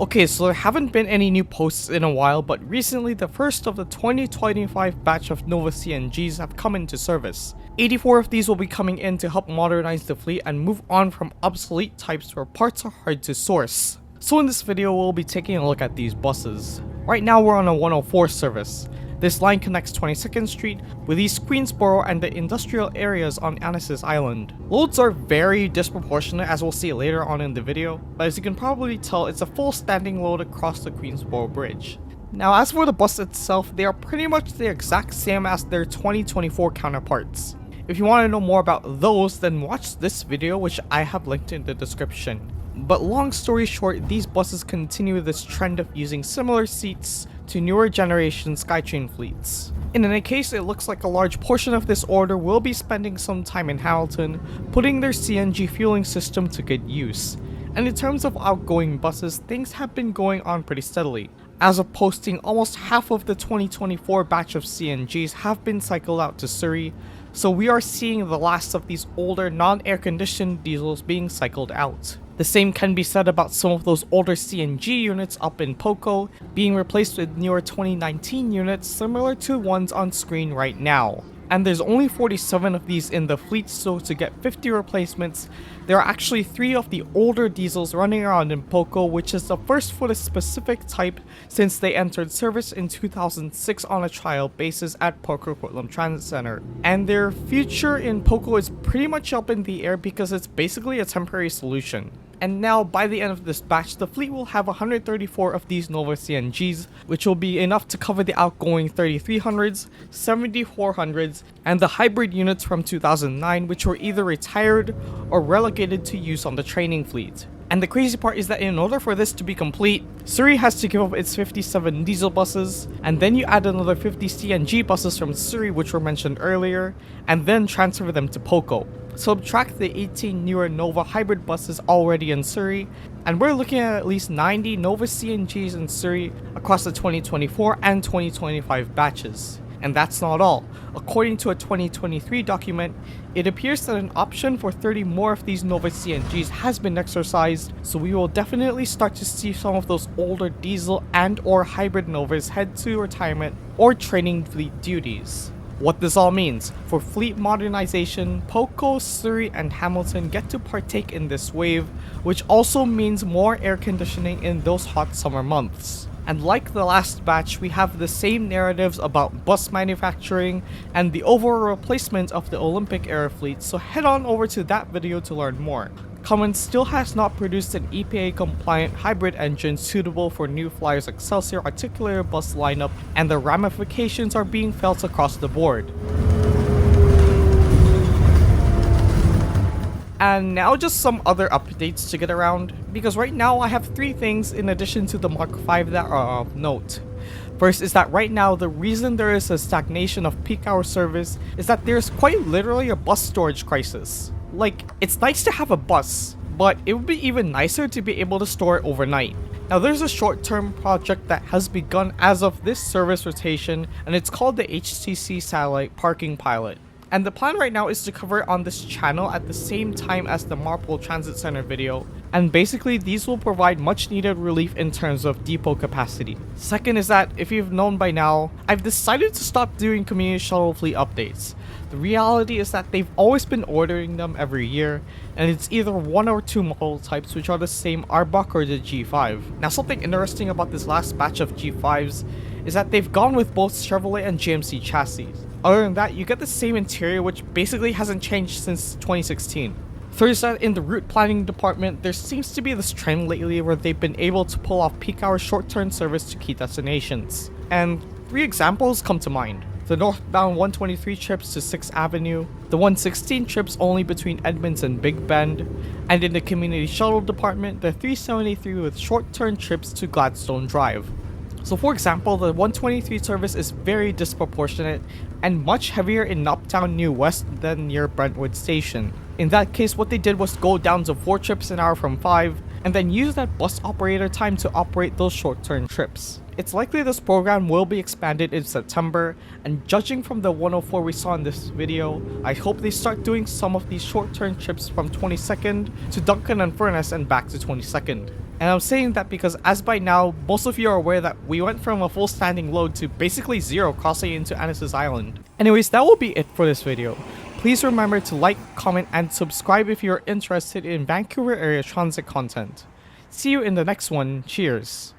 Okay, so there haven't been any new posts in a while, but recently the first of the 2025 batch of Nova CNGs have come into service. 84 of these will be coming in to help modernize the fleet and move on from obsolete types where parts are hard to source. So in this video we'll be taking a look at these buses. Right now we're on a 104 service. This line connects 22nd Street with East Queensboro and the industrial areas on Annis's Island. Loads are very disproportionate, as we'll see later on in the video, but as you can probably tell, it's a full standing load across the Queensboro Bridge. Now as for the bus itself, they are pretty much the exact same as their 2024 counterparts. If you want to know more about those, then watch this video, which I have linked in the description. But long story short, these buses continue this trend of using similar seats to newer generation SkyTrain fleets. In any case, it looks like a large portion of this order will be spending some time in Hamilton, putting their CNG fueling system to good use. And in terms of outgoing buses, things have been going on pretty steadily. As of posting, almost half of the 2024 batch of CNGs have been cycled out to Surrey, so we are seeing the last of these older non-air conditioned diesels being cycled out. The same can be said about some of those older CNG units up in PoCo being replaced with newer 2019 units similar to ones on screen right now. And there's only 47 of these in the fleet, so to get 50 replacements, there are actually 3 of the older diesels running around in PoCo, which is the first for the specific type since they entered service in 2006 on a trial basis at PoCo Portland Transit Center. And their future in PoCo is pretty much up in the air because it's basically a temporary solution. And now, by the end of this batch, the fleet will have 134 of these Nova CNGs, which will be enough to cover the outgoing 3300s, 7400s, and the hybrid units from 2009, which were either retired or relegated to use on the training fleet. And the crazy part is that in order for this to be complete, Surrey has to give up its 57 diesel buses, and then you add another 50 CNG buses from Surrey, which were mentioned earlier, and then transfer them to PoCo. Subtract the 18 newer Nova hybrid buses already in Surrey, and we're looking at least 90 Nova CNGs in Surrey across the 2024 and 2025 batches. And that's not all. According to a 2023 document, it appears that an option for 30 more of these Nova CNGs has been exercised, so we will definitely start to see some of those older diesel and or hybrid Novas head to retirement or training fleet duties. What this all means: for fleet modernization, PoCo, Surrey, and Hamilton get to partake in this wave, which also means more air conditioning in those hot summer months. And like the last batch, we have the same narratives about bus manufacturing and the overall replacement of the Olympic era fleet, so head on over to that video to learn more. Cummins still has not produced an EPA-compliant hybrid engine suitable for New Flyer's Excelsior articulated bus lineup, and the ramifications are being felt across the board. And now just some other updates to get around, because right now I have 3 things in addition to the Mark V that are of note. First is that right now the reason there is a stagnation of peak hour service is that there's quite literally a bus storage crisis. Like, it's nice to have a bus, but it would be even nicer to be able to store it overnight. Now there's a short-term project that has begun as of this service rotation, and it's called the HTC Satellite Parking Pilot. And the plan right now is to cover it on this channel at the same time as the Marpole Transit Center video, and basically these will provide much needed relief in terms of depot capacity. Second is that, if you've known by now, I've decided to stop doing community shuttle fleet updates. The reality is that they've always been ordering them every year, and it's either 1 or 2 model types, which are the same Arbok or the G5. Now something interesting about this last batch of G5s is that they've gone with both Chevrolet and GMC chassis. Other than that, you get the same interior, which basically hasn't changed since 2016. Third is that in the route planning department, there seems to be this trend lately where they've been able to pull off peak hour short-term service to key destinations. And 3 examples come to mind: the northbound 123 trips to 6th Avenue, the 116 trips only between Edmonds and Big Bend, and in the community shuttle department, the 373 with short-term trips to Gladstone Drive. So for example, the 123 service is very disproportionate and much heavier in uptown New West than near Brentwood Station. In that case, what they did was go down to 4 trips an hour from 5, and then use that bus operator time to operate those short-term trips. It's likely this program will be expanded in September, and judging from the 104 we saw in this video, I hope they start doing some of these short-term trips from 22nd to Duncan and Furnace and back to 22nd. And I'm saying that because as by now, most of you are aware that we went from a full standing load to basically zero crossing into Annis's Island. Anyways, that will be it for this video. Please remember to like, comment, and subscribe if you're interested in Vancouver area transit content. See you in the next one. Cheers.